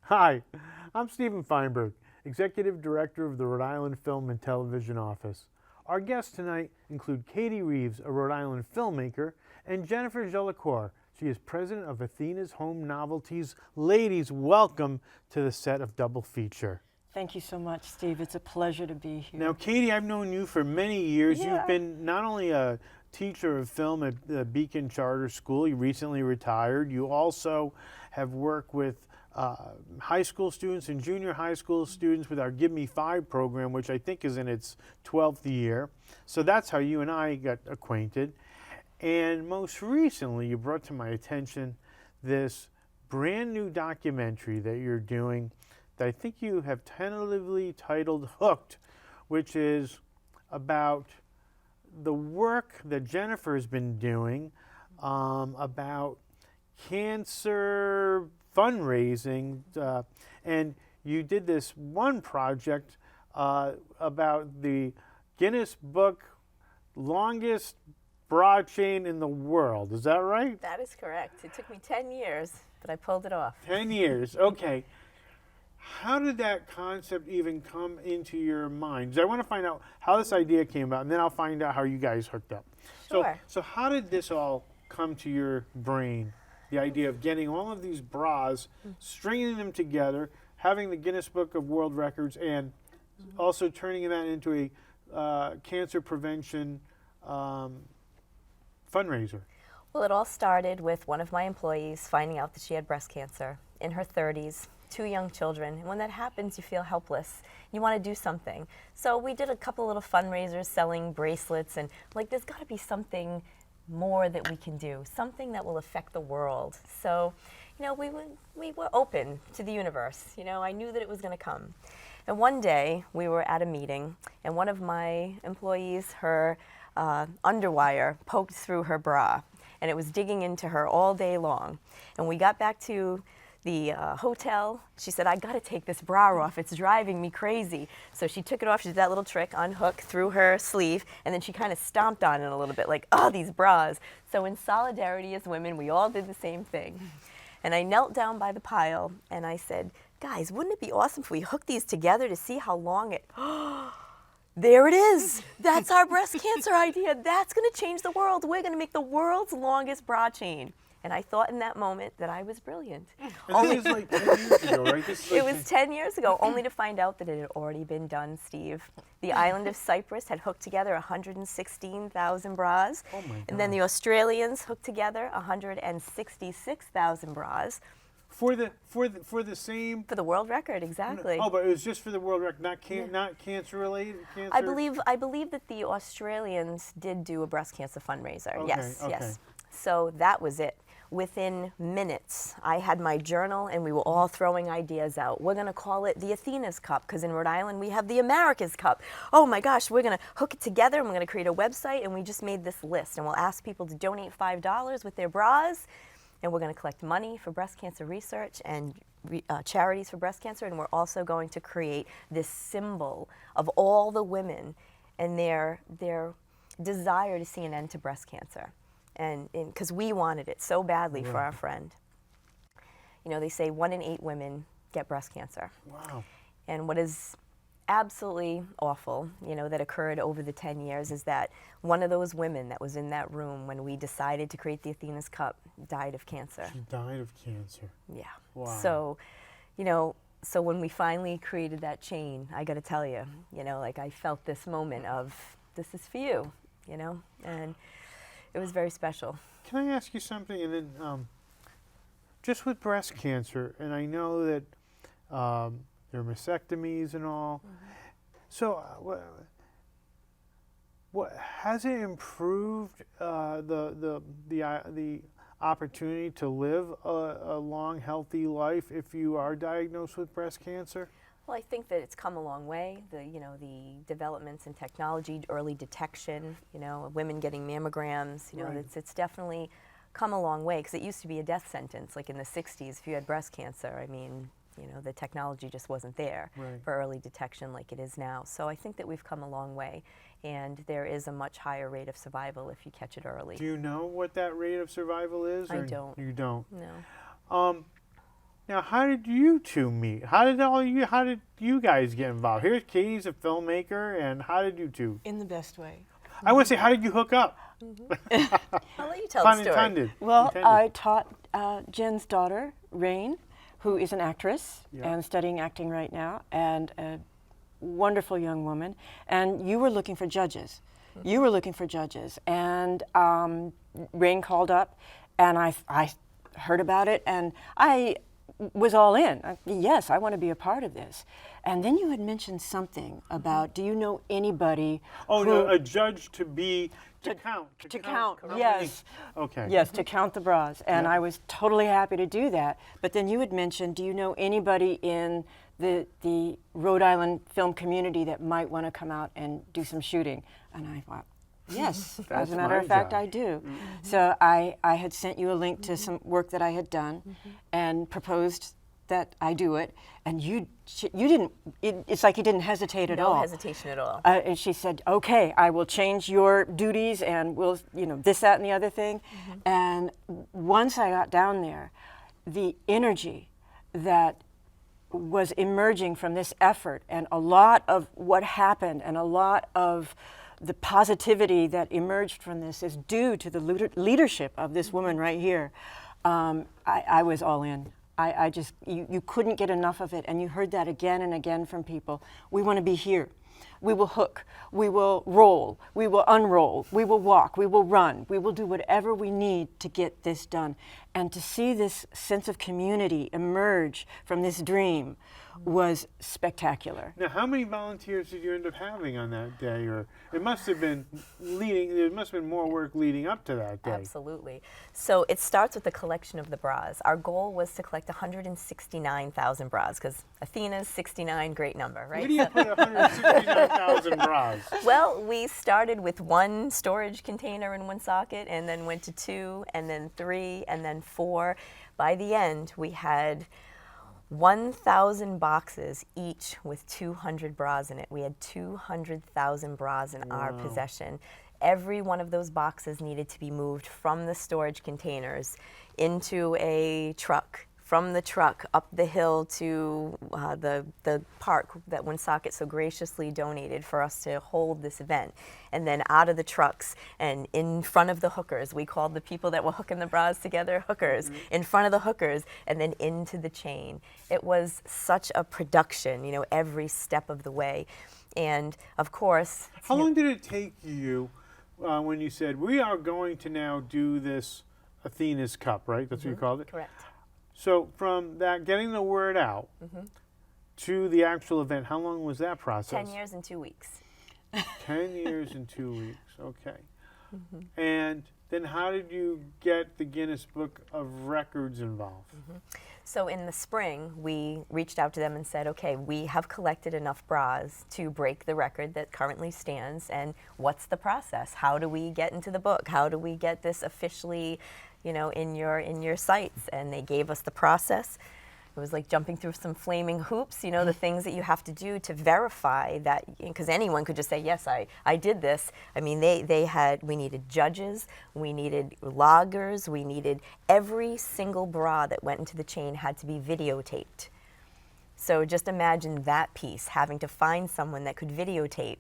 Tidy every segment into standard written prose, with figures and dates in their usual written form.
Hi, I'm Stephen Feinberg, Executive Director of the Rhode Island Film and Television Office. Our guests tonight include Katie Reaves, a Rhode Island filmmaker, and Jennifer Jolicoeur. She is president of Athena's Home Novelties. Ladies, welcome to the set of Double Feature. Thank you so much, Steve. It's a pleasure to be here. Now, Katie, I've known you for many years. Yeah. You've been not only a teacher of film at the Beacon Charter School, you recently retired. You also have worked with high school students and junior high school students with our Give Me Five program, which I think is in its 12th year. So that's how you and I got acquainted. And most recently, you brought to my attention this brand new documentary that you're doing that I think you have tentatively titled Hooked, which is about the work that Jennifer has been doing about cancer fundraising, and you did this one project about the Guinness Book longest bra chain in the world. Is that right? That is correct. It took me 10 years, but I pulled it off. 10 years, okay. How did that concept even come into your mind? 'Cause I want to find out how this idea came about, and then I'll find out how you guys hooked up. Sure. So how did this all come to your brain? The idea of getting all of these bras, stringing them together, having the Guinness Book of World Records, and also turning that into a cancer prevention fundraiser. Well, it all started with one of my employees finding out that she had breast cancer in her 30s, 2 young children. And when that happens, you feel helpless. You want to do something. So we did a couple little fundraisers selling bracelets, and like, there's got to be something more that we can do, something that will affect the world. So, you know, we were open to the universe. You know, I knew that it was going to come. And one day we were at a meeting, and one of my employees, her underwire poked through her bra, and it was digging into her all day long. And we got back to the hotel. She said, I got to take this bra off. It's driving me crazy. So she took it off. She did that little trick, unhook through her sleeve, and then she kind of stomped on it a little bit like, oh, these bras. So in solidarity as women, we all did the same thing. And I knelt down by the pile, and I said, guys, wouldn't it be awesome if we hooked these together to see how long it... There it is. That's our breast cancer idea. That's going to change the world. We're going to make the world's longest bra chain. And I thought in that moment that I was brilliant. And this is like 10 years ago, right? It was 10 years ago, only to find out that it had already been done, Steve. The island of Cyprus had hooked together 116,000 bras. Oh my God. And then the Australians hooked together 166,000 bras. For the same. For the world record, exactly. Oh, but it was just for the world record, not cancer related. Cancer. I believe that the Australians did do a breast cancer fundraiser. Okay, Yes, okay. yes. So that was it. Within minutes, I had my journal, and we were all throwing ideas out. We're going to call it the Athena's Cup, because in Rhode Island we have the America's Cup. Oh my gosh, we're going to hook it together, and we're going to create a website, and we just made this list, and we'll ask people to donate $5 with their bras, and we're going to collect money for breast cancer research and charities for breast cancer, and we're also going to create this symbol of all the women and their desire to see an end to breast cancer. And because we wanted it so badly for our friend. You know, they say 1 in 8 women get breast cancer. Wow. And what is absolutely awful, you know, that occurred over the 10 years is that one of those women that was in that room when we decided to create the Athena's Cup died of cancer. She died of cancer. Yeah. Wow. So, you know, so when we finally created that chain, I got to tell you, you know, like I felt this moment of, this is for you, you know, and it was very special. Can I ask you something? And then, just with breast cancer, and I know that there are mastectomies and all. So, what has it improved the opportunity to live a long, healthy life if you are diagnosed with breast cancer? Well, I think that it's come a long way. The developments in technology, early detection, you know, women getting mammograms, you know, Right. it's definitely come a long way, because it used to be a death sentence, like in the 60s, if you had breast cancer. I mean, you know, the technology just wasn't there Right. for early detection like it is now. So I think that we've come a long way, and there is a much higher rate of survival if you catch it early. Do you know what that rate of survival is? I or don't. You don't? No. Now, how did you two meet? How did you guys get involved? Here's Katie's a filmmaker, and how did you two? In the best way. I want to say, how did you hook up? I'll let you tell Pun the story. intended. Well, Intended. I taught Jen's daughter, Rain, who is an actress Yeah. and studying acting right now, and a wonderful young woman. And you were looking for judges. You were looking for judges. And Rain called up, and I heard about it, and I was all in. Yes, I want to be a part of this. And then you had mentioned something about, do you know anybody Oh, who... no, a judge to count. To count, how many- yes. Okay. Yes, to count the bras. And Yeah. I was totally happy to do that. But then you had mentioned, do you know anybody in the Rhode Island film community that might want to come out and do some shooting? And I thought, yes, That's as a matter my of fact, job. I do. So I had sent you a link to some work that I had done and proposed that I do it. And you didn't, it's like you didn't hesitate at all. No hesitation at all. And she said, okay, I will change your duties and we'll, this, that, and the other thing. And once I got down there, the energy that was emerging from this effort and a lot of what happened and a lot of the positivity that emerged from this is due to the leadership of this woman right here. I was all in. I just, you couldn't get enough of it, and you heard that again and again from people. We want to be here. We will hook. We will roll. We will unroll. We will walk. We will run. We will do whatever we need to get this done. And to see this sense of community emerge from this dream was spectacular. Now, how many volunteers did you end up having on that day? Or it must have been there must have been more work leading up to that day. Absolutely. So it starts with the collection of the bras. Our goal was to collect 169,000 bras, because Athena's 69, great number, right? Where do you put 169,000 bras? Well, we started with one storage container in one socket, and then went to 2, and then 3, and then 4. By the end, we had 1,000 boxes, each with 200 bras in it. We had 200,000 bras in our possession. Every one of those boxes needed to be moved from the storage containers into a truck, from the truck up the hill to the park that Woonsocket so graciously donated for us to hold this event. And then out of the trucks and in front of the hookers. We called the people that were hooking the bras together hookers. In front of the hookers, and then into the chain. It was such a production, every step of the way. And of course... How long did it take you when you said, we are going to now do this Athena's Cup, right? That's what you called it? Correct. So from that, getting the word out to the actual event, how long was that process? 10 years and 2 weeks. 10 years and 2 weeks, okay. And then how did you get the Guinness Book of Records involved? So in the spring, we reached out to them and said, okay, we have collected enough bras to break the record that currently stands, and what's the process? How do we get into the book? How do we get this officially, in your sites? And they gave us the process. It was like jumping through some flaming hoops, the things that you have to do to verify that, because anyone could just say, yes, I did this. I mean, we needed judges, we needed loggers, we needed every single bra that went into the chain had to be videotaped. So just imagine that piece, having to find someone that could videotape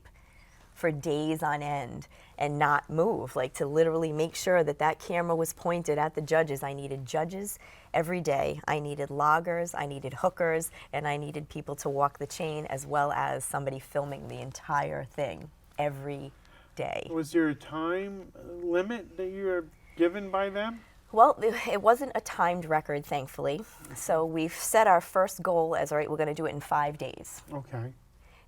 for days on end and not move, like to literally make sure that that camera was pointed at the judges. I needed judges every day. I needed loggers, I needed hookers, and I needed people to walk the chain, as well as somebody filming the entire thing every day. Was there a time limit that you were given by them? Well, it wasn't a timed record, thankfully. So we've set our first goal as, all right, we're going to do it in 5 days. Okay.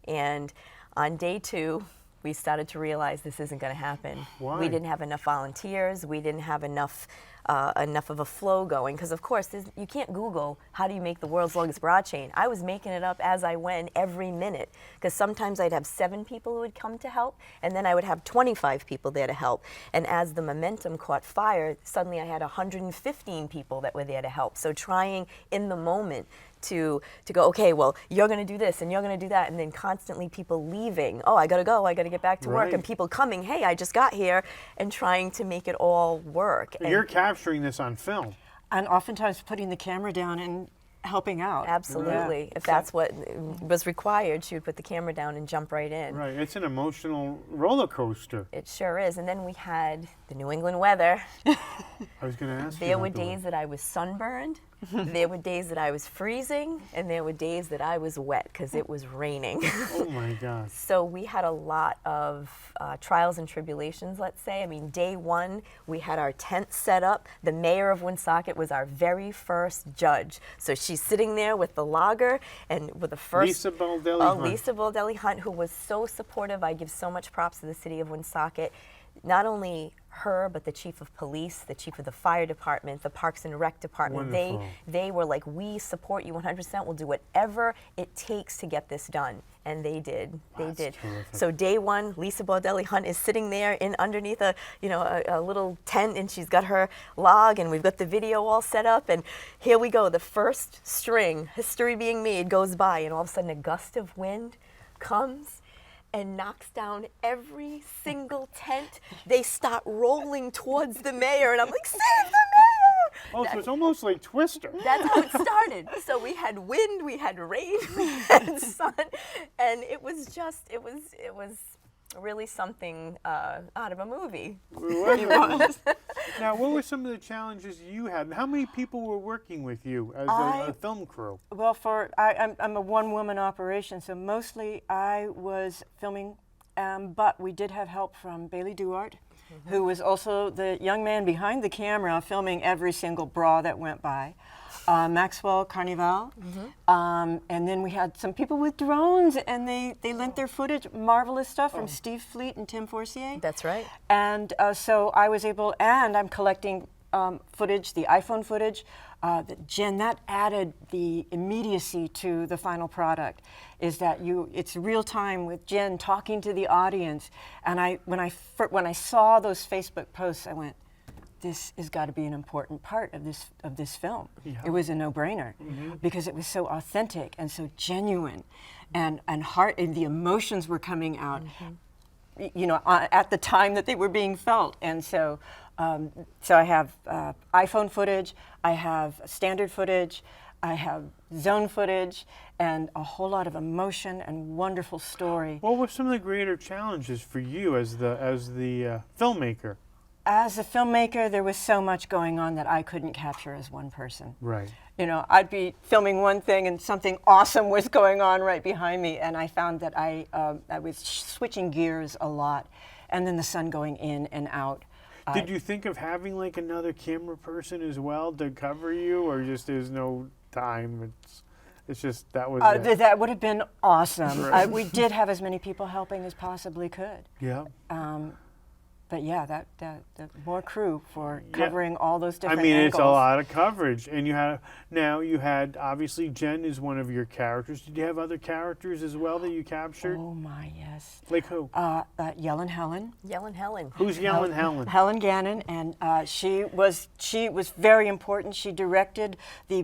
And on day 2, we started to realize this isn't going to happen. Why? We didn't have enough volunteers. We didn't have enough of a flow going. Because of course, you can't Google how do you make the world's longest bra chain. I was making it up as I went every minute. Because sometimes I'd have 7 people who would come to help, and then I would have 25 people there to help. And as the momentum caught fire, suddenly I had 115 people that were there to help. So trying in the moment to go, okay, well, you're going to do this and you're going to do that, and then constantly people leaving. Oh, I got to go, I got to get back to work, and people coming, hey, I just got here, and trying to make it all work. You're capturing this on film. And oftentimes putting the camera down and helping out. Absolutely. Yeah. If that's what was required, she would put the camera down and jump right in. Right. It's an emotional roller coaster. It sure is. And then we had the New England weather. I was going to ask you There were about the days that I was sunburned, there were days that I was freezing, and there were days that I was wet because it was raining. Oh my God. So we had a lot of trials and tribulations, let's say. I mean, day one, we had our tent set up. The mayor of Woonsocket was our very first judge. So she's sitting there with the lager and with the first... Lisa Baldelli Hunt. Lisa Baldelli Hunt, who was so supportive. I give so much props to the city of Woonsocket. Not only her, but the chief of police, the chief of the fire department, the parks and rec department. Wonderful. They were like, we support you 100%. We'll do whatever it takes to get this done. And they did. They That's did. terrific. So day one, Lisa Baldelli Hunt is sitting there in underneath a little tent, and she's got her log, and we've got the video all set up. And here we go. The first string, history being made, goes by, and all of a sudden a gust of wind comes and knocks down every single tent. They start rolling towards the mayor, and I'm like, save the mayor! Oh, so it's almost like Twister. That's how it started. So we had wind, we had rain, we had sun, and it was really something out of a movie. It was. Now, what were some of the challenges you had? And how many people were working with you as a film crew? Well, I'm a one-woman operation, so mostly I was filming, but we did have help from Bailey Duart, who was also the young man behind the camera filming every single bra that went by. Maxwell Carnival, and then we had some people with drones, and they lent their footage, marvelous stuff from Steve Fleet and Tim Forcier. That's right. And so I was able, and I'm collecting footage, the iPhone footage. Jen, that added the immediacy to the final product. Is that it's real time with Jen talking to the audience. And when I saw those Facebook posts, I went, this has got to be an important part of this film. Yeah. It was a no-brainer because it was so authentic and so genuine, and heart, and the emotions were coming out, at the time that they were being felt. And so I have iPhone footage, I have standard footage, I have zone footage, and a whole lot of emotion and wonderful story. What were some of the greater challenges for you as the filmmaker? As a filmmaker, there was so much going on that I couldn't capture as one person. Right. I'd be filming one thing and something awesome was going on right behind me, and I found that I was switching gears a lot, and then the sun going in and out. Did you think of having like another camera person as well to cover you, or just there's no time? It's just that was it? That would have been awesome. Right. We did have as many people helping as possibly could. Yeah. But yeah, the more crew for covering all those different I mean, angles. it's a lot of coverage, and you had obviously Jen is one of your characters. Did you have other characters as well that you captured? Oh my, yes. Like who? Yellen Helen. Yellen Helen. Who's Yellen Helen? Helen Gannon, and she was very important. She directed the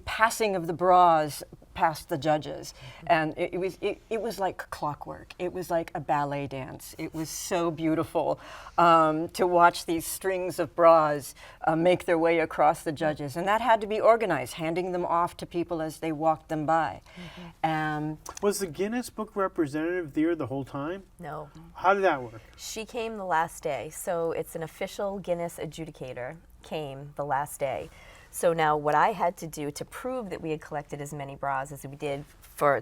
passing of the bras past the judges, and it was like clockwork. It was like a ballet dance. It was so beautiful to watch these strings of bras make their way across the judges, and that had to be organized, handing them off to people as they walked them by. Was the Guinness Book representative there the whole time? No. How did that work? She came the last day, so it's an official Guinness adjudicator came the last day. So now what I had to do to prove that we had collected as many bras as we did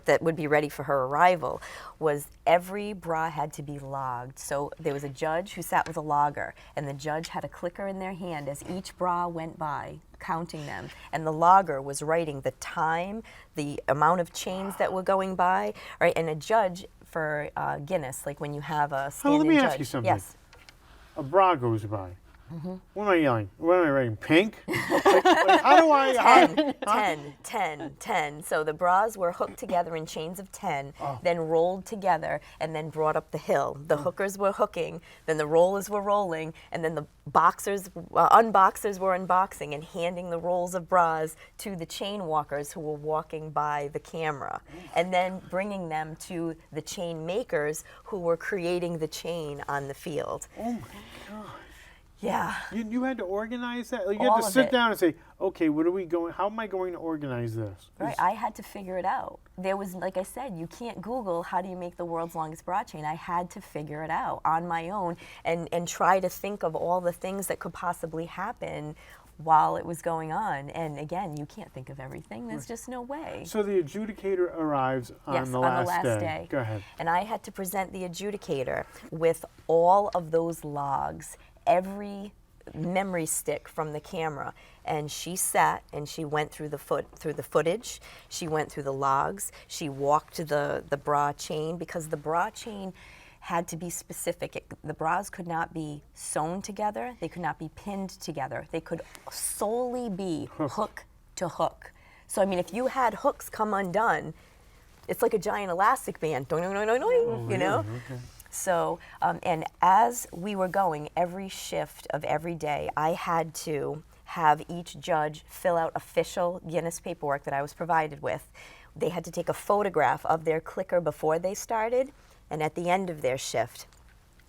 that would be ready for her arrival was every bra had to be logged. So there was a judge who sat with a logger, and the judge had a clicker in their hand as each bra went by, counting them. And the logger was writing the time, the amount of chains that were going by, right? And a judge for Guinness, like when you have a stand-in let me judge. ask you something. Yes. A bra goes by. What am I yelling? What am I writing? Pink? like, how do I... 10. So the bras were hooked together in chains of 10, then rolled together, and then brought up the hill. The hookers were hooking, then the rollers were rolling, and then the unboxers were unboxing and handing the rolls of bras to the chain walkers who were walking by the camera, and then bringing them to the chain makers who were creating the chain on the field. Oh my God. Yeah. You had to organize that? Like, you All had to of sit it. down and say, okay, what are we going, how am I going to organize this? Right, I had to figure it out. There was, like I said, you can't Google how do you make the world's longest broad chain. I had to figure it out on my own and try to think of all the things that could possibly happen while it was going on. And again, you can't think of everything. There's just no way. So the adjudicator arrives on Yes, the on last, the last day. Go ahead. And I had to present the adjudicator with all of those logs, every memory stick from the camera. And she sat and she went through the footage. She went through the logs. She walked the bra chain, because the bra chain had to be specific. The bras could not be sewn together. They could not be pinned together. They could solely be hook to hook. So I mean, if you had hooks come undone, it's like a giant elastic band, doing, doing, doing, doing, you know? Okay. So, and as we were going, every shift of every day, I had to have each judge fill out official Guinness paperwork that I was provided with. They had to take a photograph of their clicker before they started and at the end of their shift.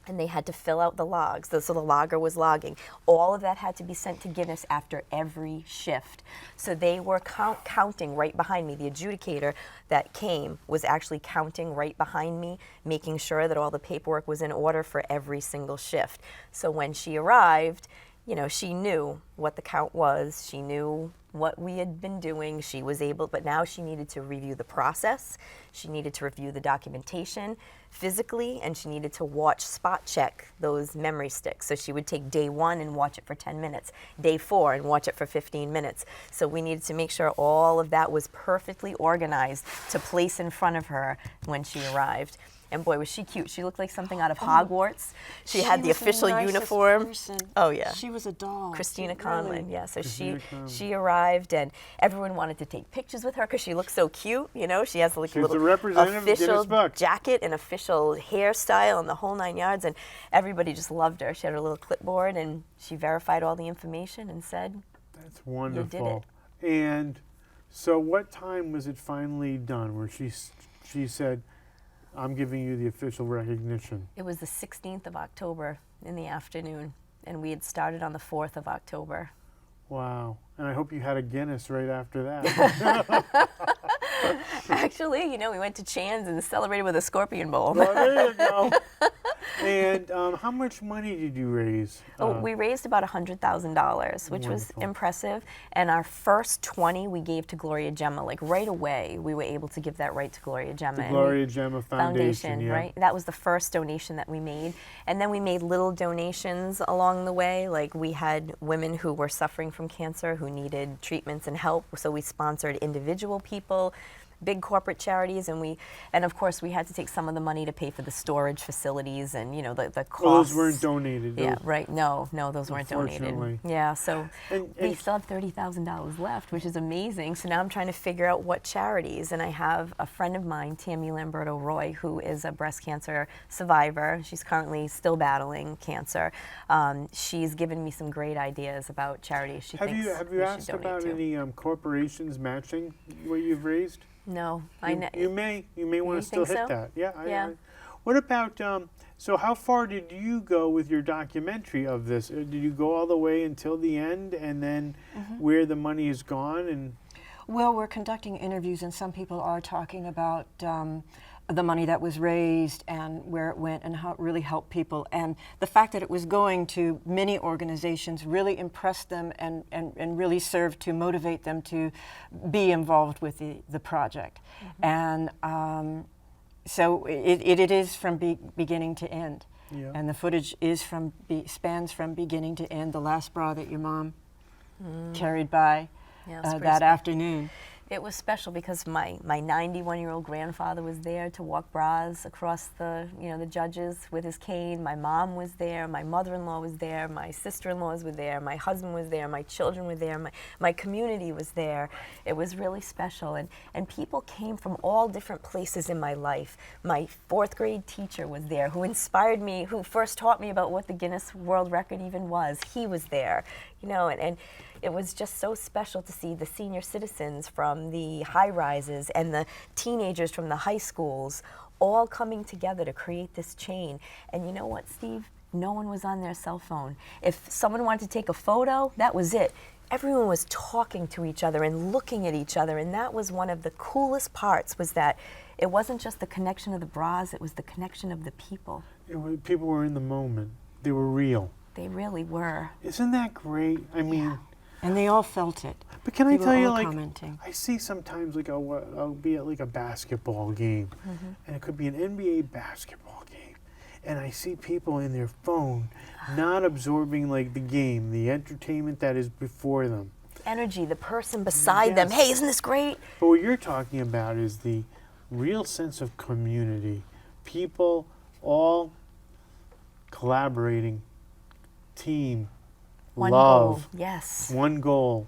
And they had to fill out the logs. So the logger was logging. All of that had to be sent to Guinness after every shift. So they were counting right behind me. The adjudicator that came was actually counting right behind me, making sure that all the paperwork was in order for every single shift. So when she arrived, you know, she knew what the count was. She knew what we had been doing. She was able, but now she needed to review the process. She needed to review the documentation physically, and she needed to spot check those memory sticks. So she would take day 1 and watch it for 10 minutes, day 4 and watch it for 15 minutes. So we needed to make sure all of that was perfectly organized to place in front of her when she arrived. And boy, was she cute. She looked like something out of Hogwarts. She had the was the official nicest uniform. person. Oh, yeah. She was a doll. Christina She really- Conlon, yeah. So Christina Conlon. she arrived, and everyone wanted to take pictures with her because she looked so cute. You know, she has like She's a little the representative of official Guinness Book. jacket and official hairstyle and the whole 9 yards, and everybody just loved her. She had her little clipboard, and she verified all the information and said, That's wonderful. it. And so what time was it finally done where she said, I'm giving you the official recognition? it was the 16th of October in the afternoon, and we had started on the 4th of October. Wow. And I hope you had a Guinness right after that. Actually, you know, we went to Chan's and celebrated with a scorpion bowl. Well, there you go. And how much money did you raise? We raised about $100,000, which was Wonderful. impressive. And our first 20 we gave to Gloria Gemma. Like right away, we were able to give that right to Gloria Gemma. The And Gloria Gemma Foundation, yeah. right? That was the first donation that we made. And then we made little donations along the way. Like we had women who were suffering from cancer who needed treatments and help. So we sponsored individual people, big corporate charities, and of course we had to take some of the money to pay for the storage facilities and, you know, the costs. Well, those weren't donated. Yeah, those- right. No, those weren't donated. Unfortunately. Yeah, so And- we and- still have $30,000 left, which is amazing. So now I'm trying to figure out what charities, and I have a friend of mine, Tammy Lamberto Roy, who is a breast cancer survivor. She's currently still battling cancer. She's given me some great ideas about charities she Have thinks you we should asked donate about to. any corporations matching what you've raised? No, You may want to still think hit so? that. Yeah. Yeah. What about so how far did you go with your documentary of this? Did you go all the way until the end and then where the money is gone? And Well, we're conducting interviews, and some people are talking about the money that was raised and where it went and how it really helped people. And the fact that it was going to many organizations really impressed them and really served to motivate them to be involved with the project. And so it is from beginning to end. Yeah. And the footage is spans from beginning to end. The last bra that your mom carried by Yeah, it was pretty that special. afternoon. It was special because my 91-year-old grandfather was there to walk bras across the judges with his cane. My mom was there. My mother-in-law was there. My sister-in-laws were there. My husband was there. My children were there. My community was there. It was really special, and people came from all different places in my life. My 4th grade teacher was there, who inspired me, who first taught me about what the Guinness World Record even was. He was there, and it was just so special to see the senior citizens from the high rises and the teenagers from the high schools all coming together to create this chain. And you know what, Steve? No one was on their cell phone. If someone wanted to take a photo, that was it. Everyone was talking to each other and looking at each other, and that was one of the coolest parts, was that it wasn't just the connection of the bras, it was the connection of the people. People were in the moment. They were real. They really were. Isn't that great? I mean, And they all felt it. but can I They were tell you, all like, commenting. I see sometimes, like, I'll be at like a basketball game, and it could be an NBA basketball game, and I see people in their phone not absorbing like the game, the entertainment that is before them. Energy, the person beside them. Yes. Hey, isn't this great? But what you're talking about is the real sense of community. People all collaborating, team, One love, goal. Yes. one goal.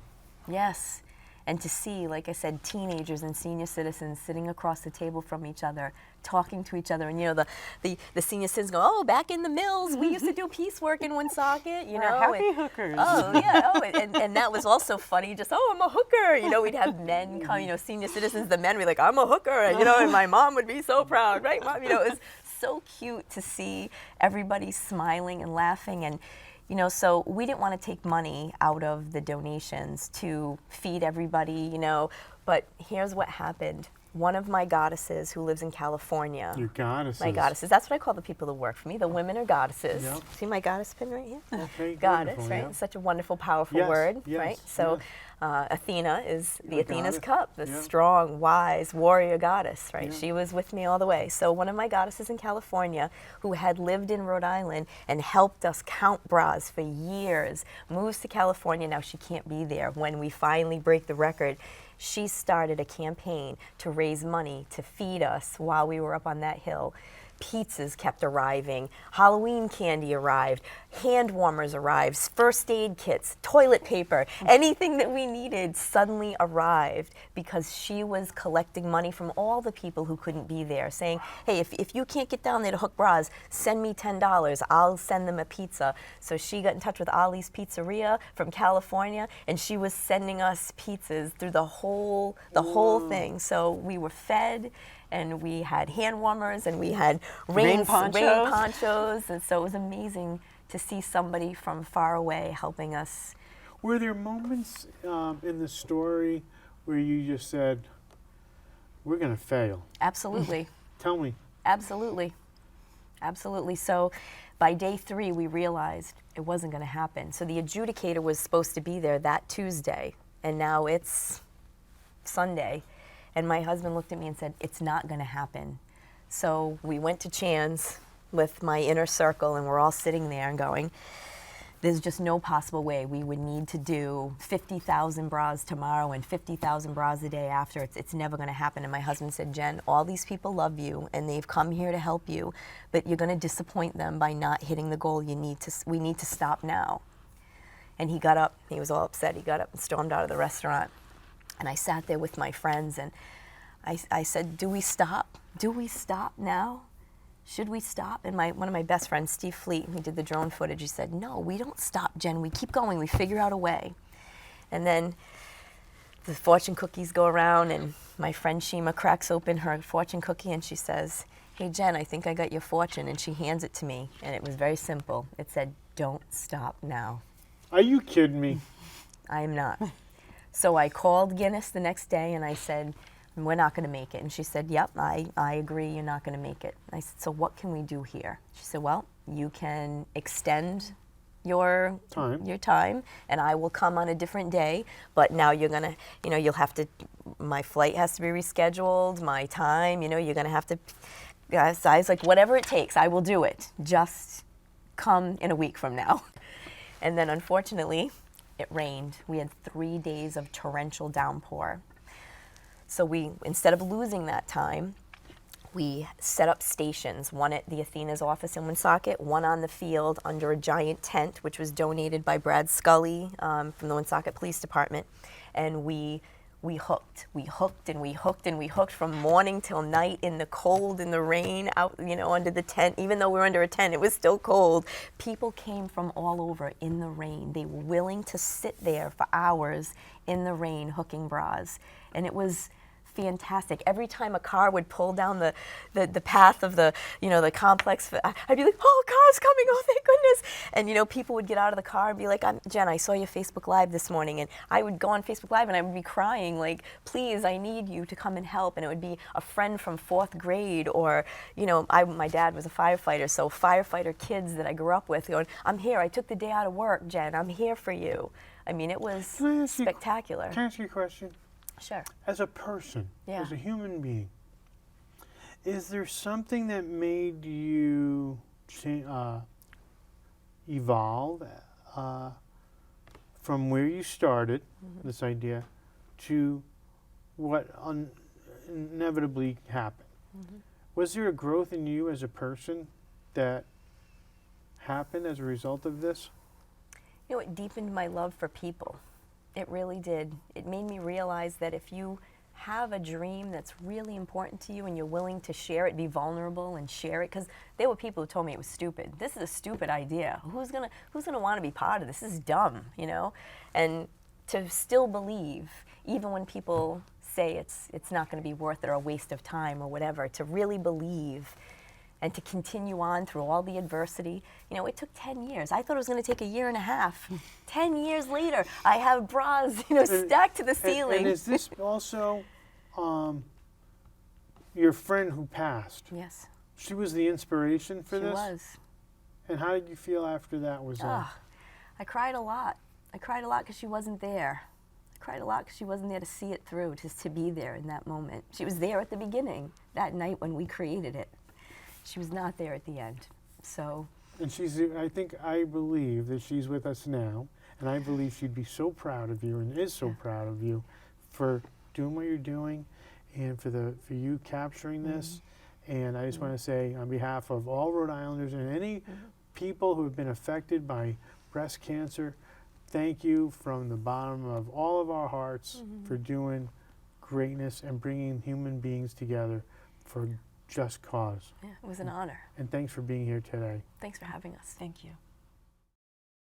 Yes. And to see, like I said, teenagers and senior citizens sitting across the table from each other, talking to each other. And, you know, the senior citizens go, oh, back in the mills, we used to do piecework in Woonsocket, you We're know. happy and, hookers. Oh, yeah. Oh, and that was also funny, just, oh, I'm a hooker. You know, we'd have men come, you know, senior citizens, the men would be like, I'm a hooker. And, you know, and my mom would be so proud, right, Mom? You know, it was so cute to see everybody smiling and laughing. And, you know, so we didn't want to take money out of the donations to feed everybody, you know, but here's what happened. One of my goddesses who lives in California. Your goddesses. My goddesses. That's what I call the people who work for me. The women are goddesses. Yep. See my goddess pin right here? Okay, Goddess, wonderful, right? yeah. Such a wonderful, powerful Yes, word, yes, right? So yes. Athena is the A Athena's goddess, cup, the yeah. strong, wise warrior goddess, right? Yeah. She was with me all the way. So one of my goddesses in California who had lived in Rhode Island and helped us count bras for years, moves to California. Now she can't be there when we finally break the record. She started a campaign to raise money to feed us while we were up on that hill. Pizzas kept arriving, Halloween candy arrived, hand warmers arrived, first aid kits, toilet paper, anything that we needed suddenly arrived because she was collecting money from all the people who couldn't be there, saying, hey, if you can't get down there to hook bras, send me $10, I'll send them a pizza. So she got in touch with Ali's Pizzeria from California, and she was sending us pizzas through the whole thing. So we were fed, and we had hand warmers, and we had rain ponchos, and so it was amazing to see somebody from far away helping us. Were there moments in the story where you just said, we're going to fail? Absolutely. Tell me. Absolutely. Absolutely. So by day 3, we realized it wasn't going to happen. So the adjudicator was supposed to be there that Tuesday, and now it's Sunday. And my husband looked at me and said, it's not going to happen. So we went to Chan's with my inner circle, and we're all sitting there and going, there's just no possible way we would need to do 50,000 bras tomorrow and 50,000 bras the day after. It's never going to happen. And my husband said, Jen, all these people love you, and they've come here to help you, but you're going to disappoint them by not hitting the goal. We need to stop now. And he got up. He was all upset. He got up and stormed out of the restaurant. And I sat there with my friends, and I said, do we stop? Do we stop now? Should we stop? And one of my best friends, Steve Fleet, who did the drone footage, he said, no, we don't stop, Jen. We keep going. We figure out a way. And then the fortune cookies go around, and my friend Shima cracks open her fortune cookie, and she says, hey, Jen, I think I got your fortune. And she hands it to me, and it was very simple. It said, don't stop now. Are you kidding me? I am not. So I called Guinness the next day, and I said, we're not going to make it. And she said, yep, I agree, you're not going to make it. I said, so what can we do here? She said, well, you can extend your time, and I will come on a different day, but now you're going to, you'll have to, my flight has to be rescheduled, my time, you're going to have to, I was like, whatever it takes, I will do it. Just come in a week from now. And then unfortunately, it rained. We had 3 days of torrential downpour. So instead of losing that time, we set up stations, one at the Athena's office in Woonsocket, one on the field under a giant tent, which was donated by Brad Scully from the Woonsocket Police Department. And we hooked and we hooked from morning till night in the cold, in the rain, out, under the tent. Even though we were under a tent, it was still cold. People came from all over in the rain. They were willing to sit there for hours in the rain hooking bras. And it was fantastic. Every time a car would pull down the path of the the complex, I'd be like, oh, car's coming! Oh, thank goodness! And people would get out of the car and be like, Jen, I saw your Facebook Live this morning, and I would go on Facebook Live and I would be crying like, please, I need you to come and help. And it would be a friend from 4th grade, or my dad was a firefighter, so firefighter kids that I grew up with going, I'm here. I took the day out of work, Jen. I'm here for you. I mean, it was spectacular. Can I ask you a question? Sure. As a person, Yeah. as a human being, is there something that made you evolve from where you started, this idea, to what inevitably happened? Was there a growth in you as a person that happened as a result of this? It deepened my love for people. It really did. It made me realize that if you have a dream that's really important to you and you're willing to share it, be vulnerable and share it, because there were people who told me it was stupid. This is a stupid idea. Who's gonna want to be part of this? This is dumb, And to still believe, even when people say it's not going to be worth it or a waste of time or whatever, to really believe and to continue on through all the adversity. It took 10 years. I thought it was going to take a year and a half. 10 years later, I have bras, stacked to the ceiling. And is this also your friend who passed? Yes. She was the inspiration for this? She was. And how did you feel after that was done? I cried a lot. I cried a lot because she wasn't there. I cried a lot because she wasn't there to see it through, just to be there in that moment. She was there at the beginning, that night when we created it. She was not there at the end. So. And I believe that she's with us now, and I believe she'd be so proud of you and is so proud of you for doing what you're doing and for you capturing this. And I just want to say, on behalf of all Rhode Islanders and any people who have been affected by breast cancer, thank you from the bottom of all of our hearts for doing greatness and bringing human beings together for just cause. Yeah, it was an honor. And thanks for being here today. Thanks for having us. Thank you.